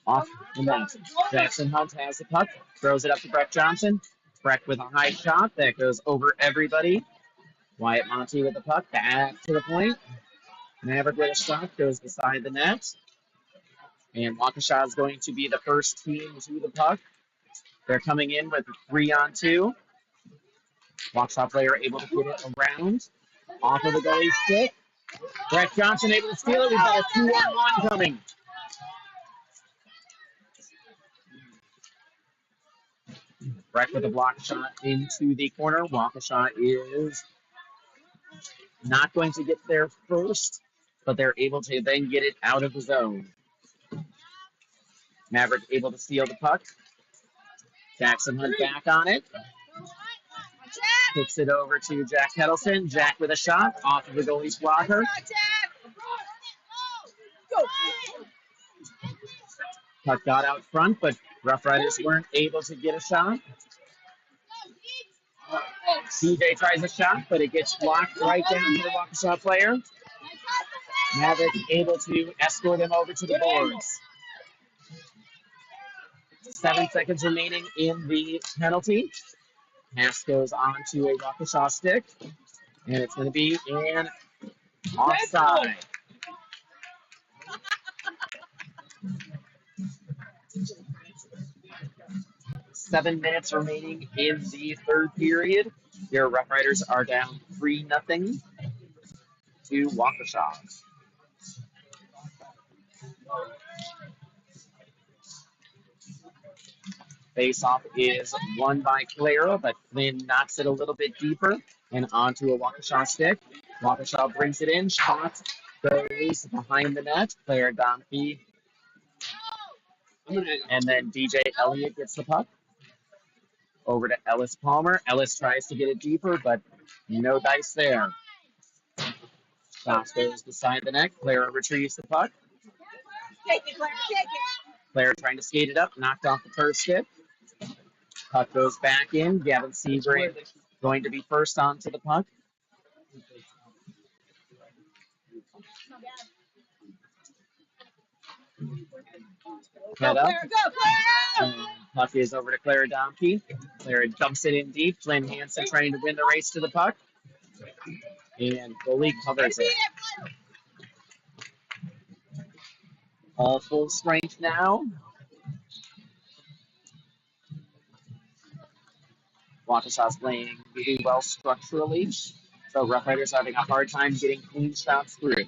off the net. Jackson Hunt has the puck, throws it up to Breck Johnson. Breck with a high shot that goes over everybody. Wyatt Monty with the puck, back to the point. Maverick with a shot goes beside the net. And Waukesha is going to be the first team to the puck. They're coming in with a 3-on-2. Waukesha player able to get it around. Off of the goalie stick. Breck Johnson able to steal it. We've got a 2-on-1 coming. Breck with a block shot into the corner. Waukesha is not going to get there first, but they're able to then get it out of the zone. Maverick able to steal the puck. Jackson Hunt back on it. Kicks it over to Jack Kettleson. Jack with a shot off of the goalie's blocker. Puck got out front, but Roughriders weren't able to get a shot. CJ tries a shot, but it gets blocked right down to the Waukesha player. Maverick able to escort him over to the boards. 7 seconds remaining in the penalty. Pass goes on to a Waukesha stick, and it's going to be an offside. 7 minutes remaining in the third period. Your Roughriders are down 3-0 to Waukesha. Face-off is won by Clara, but Flynn knocks it a little bit deeper and onto a Waukesha stick. Waukesha brings it in. Shot goes behind the net. Claire Domke. And then DJ Elliott gets the puck. Over to Ellis Palmer. Ellis tries to get it deeper, but no dice there. Shot goes beside the net. Clara retrieves the puck. Take it, Claire, take it. Claire trying to skate it up, knocked off the first stick. Puck goes back in. Gavin Sebring going to be first onto the puck. Head up. And puck is over to Clara Domke. Clara dumps it in deep. Flynn Hansen trying to win the race to the puck. And goalie covers it. All full strength now. Waukesha's playing really well structurally. So Roughriders are having a hard time getting clean shots through.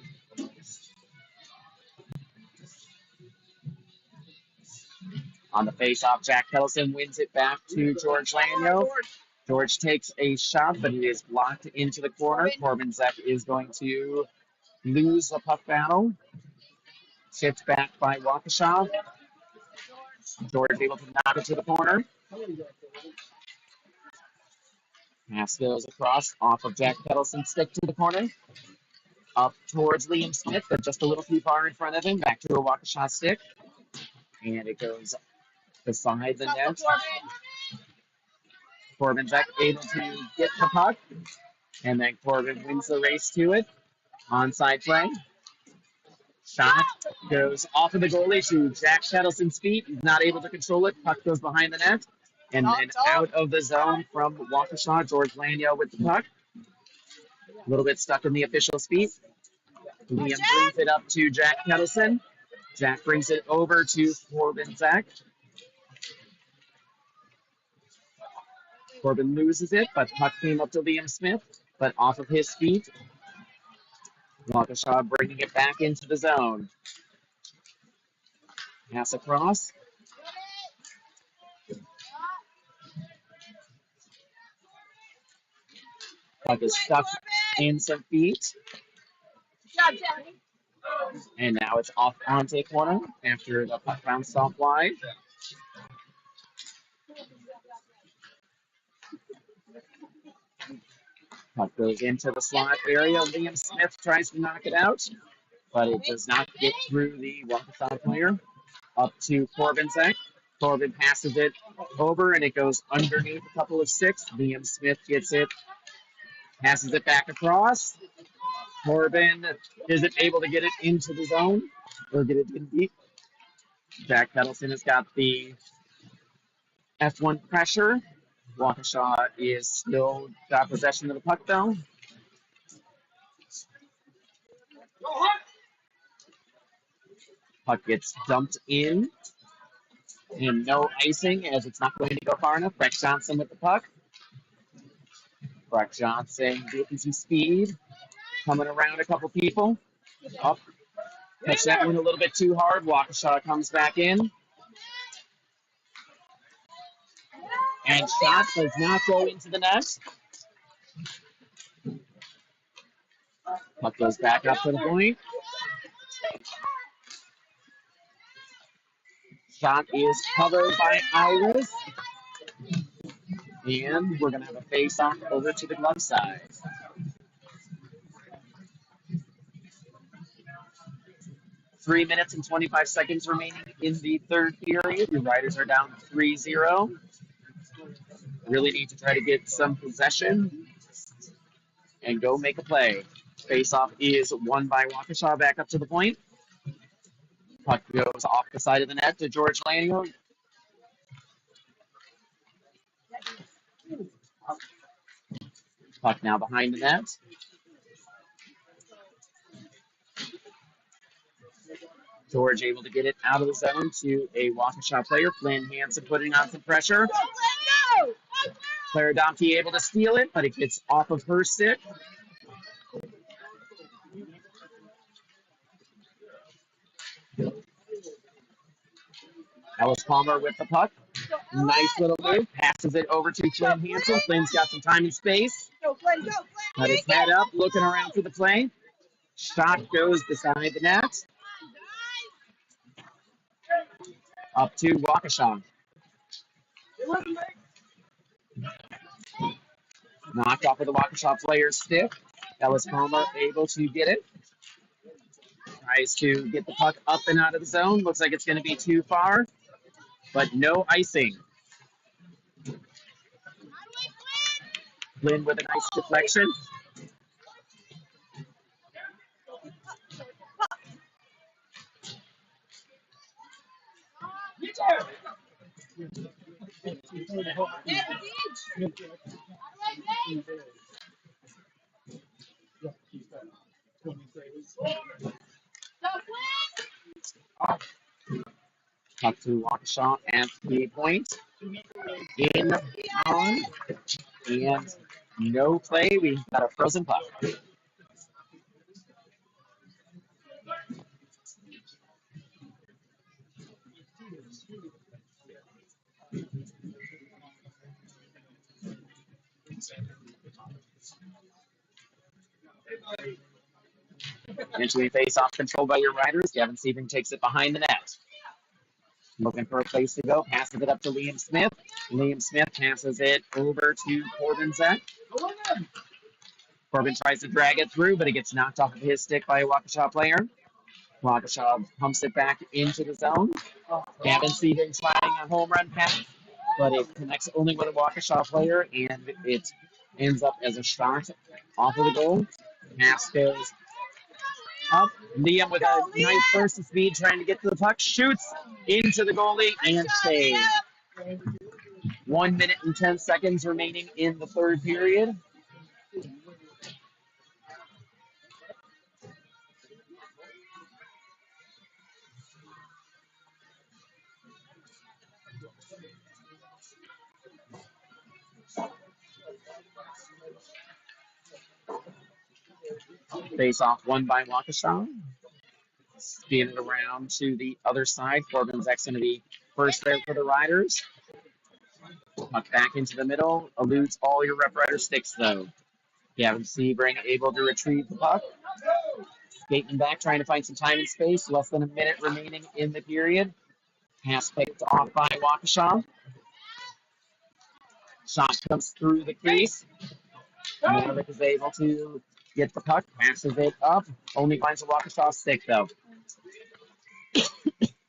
On the face-off, Jack Kettleson wins it back to George Lanyo. George takes a shot, but it is blocked into the corner. Corbin Zek is going to lose the puck battle. Shipped back by Waukesha. George able to knock it to the corner. Pass goes across off of Jack Kettleson's stick to the corner. Up towards Liam Smith, but just a little too far in front of him. Back to a Waukesha stick. And it goes beside the net. Corbin Zek able to get the puck. And then Corbin wins the race to it. Onside play. Shot goes off of the goalie to Jack Kettleson's feet. He's not able to control it. Puck goes behind the net. And then out of the zone from Waukesha, George Lanyo with the puck. A little bit stuck in the official's feet. Liam brings it up to Jack Kettleson. Jack brings it over to Corbin Zek. Corbin loses it, but puck came up to Liam Smith, but off of his feet. Waukesha bringing it back into the zone. Pass across. Puck is stuck in some feet. And now it's off onto the corner after the puck bounced off wide. Puck goes into the slot area. Liam Smith tries to knock it out, but it does not get through the Waukesha player. Up to Corbinzek. Corbin passes it over, and it goes underneath a couple of sticks. Liam Smith gets it, passes it back across. Corbin isn't able to get it into the zone or get it in deep. Jack Peddleton has got the F1 pressure. Waukesha is still got possession of the puck, though. Puck gets dumped in, and no icing as it's not going to go far enough. Breck Johnson with the puck. Breck Johnson getting some speed, coming around a couple people. Up, catch that one a little bit too hard. Waukesha comes back in. And shot does not go into the net. Puck goes back up to the point. Shot is covered by Iris. And we're going to have a face-off over to the glove side. 3 minutes and 25 seconds remaining in the third period. The Riders are down 3-0. Really need to try to get some possession and go make a play. Face-off is won by Waukesha back up to the point. Puck goes off the side of the net to George Lanio. Puck now behind the net. George able to get it out of the zone to a Waukesha player. Flynn Hansen putting on some pressure. Claire Domke able to steal it, but it gets off of her stick. Ellis Palmer with the puck. Nice little move. Passes it over to Flynn Hansen. Flynn's got some time and space. Got his head up, looking around for the play. Shot goes beside the net. Up to Waukesha. Knocked off of the Waukesha player's stick. Ellis Palmer able to get it. Tries to get the puck up and out of the zone. Looks like it's going to be too far, but no icing. Flynn with a nice deflection. Puck to Waukesha at the point. In on. And no play. We've got a frozen puck. Eventually face off control by your Riders. Gavin Searing takes it behind the net. Looking for a place to go. Passes it up to Liam Smith. Liam Smith passes it over to Corbin Zek. Corbin tries to drag it through, but it gets knocked off of his stick by a Waukesha player. Waukesha pumps it back into the zone. Gavin Searing trying a home run pass, but it connects only with a Waukesha player, and it ends up as a shot off of the goal. Pass goes up. Liam with a nice burst of speed trying to get to the puck. Shoots into the goalie and saves. 1 minute and 10 seconds remaining in the third period. Face off won by Waukesha. Spin it around to the other side. Corbin Zech's going to be first there for the Riders. Puck back into the middle. Eludes all your Rep Rider sticks, though. Gavin Sebring able to retrieve the puck. Skating back, trying to find some time and space. Less than a minute remaining in the period. Pass picked off by Waukesha. Shot comes through the crease. Norvik is able to get the puck, passes it up. Only finds a Waukesha stick, though.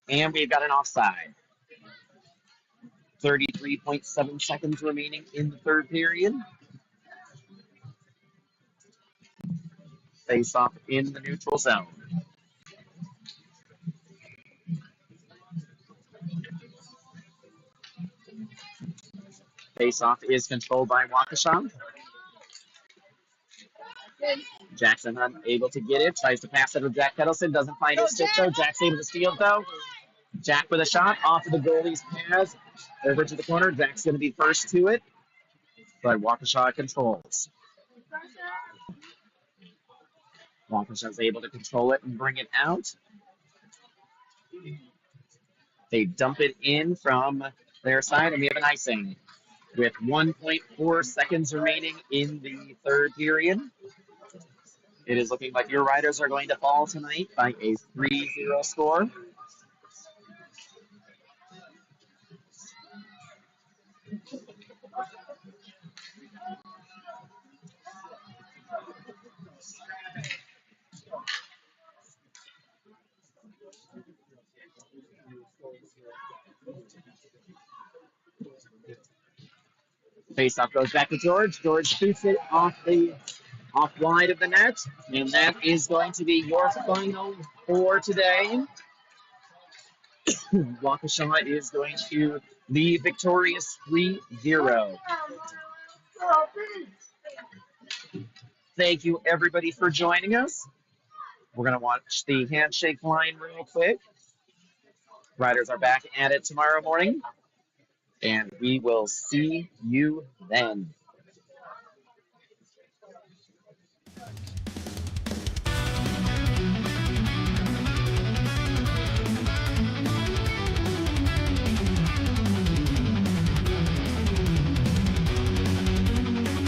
And we've got an offside. 33.7 seconds remaining in the third period. Face off in the neutral zone. Face off is controlled by Waukesha. Jackson unable to get it. Tries to pass it to Jack Kettleson. Doesn't find his stick, though. Jack's able to steal it, though. Jack with a shot off of the goalie's pass. Over to the corner. Jack's going to be first to it. But Waukesha controls. Waukesha's able to control it and bring it out. They dump it in from their side, and we have an icing. With 1.4 seconds remaining in the third period. It is looking like your Riders are going to fall tonight by a 3-0 score. Faceoff goes back to George. George shoots it off wide of the net, and that is going to be your final for today. Waukesha is going to be victorious 3-0. Thank you, everybody, for joining us. We're going to watch the handshake line real quick. Riders are back at it tomorrow morning, and we will see you then.